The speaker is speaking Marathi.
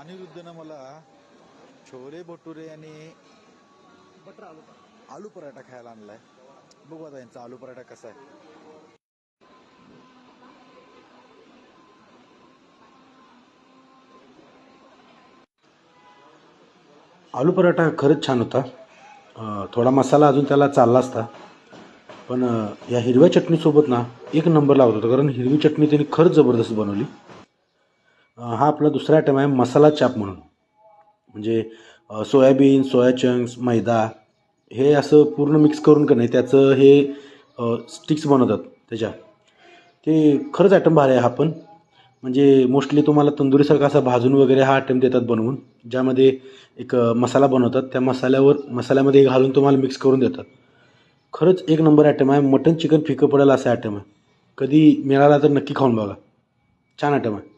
अनिरुद्धनं मला छोले भटुरे आणि बटर आलू आलू पराठा खायला आणलाय. बघू आता यांचा आलू पराठा कसा आहे. आलू पराठा खरंच छान होता. थोडा मसाला अजून त्याला चालला असता, पण या हिरव्या चटणीसोबत ना एक नंबर लागत होता, कारण हिरवी चटणी त्यांनी खरंच जबरदस्त बनवली. हा आपला दुसरा आयटम आहे मसाला चाप म्हणून. म्हणजे सोयाबीन, सोया चंक्स, मैदा हे असं पूर्ण मिक्स करून का नाही त्याचं हे स्टिक्स बनवतात त्याच्या. ते खरंच आयटम भारी आहे हा पण. म्हणजे मोस्टली तुम्हाला तंदुरीसारखा असा भाजून वगैरे हा आयटम देतात बनवून, ज्यामध्ये एक मसाला बनवतात, त्या मसाल्यामध्ये घालून तुम्हाला मिक्स करून देतात. खरंच एक नंबर आयटम आहे. मटन चिकन फिकं पडेल असा आयटम आहे. कधी मिळाला तर नक्की खाऊन बघा. छान आयटम आहे.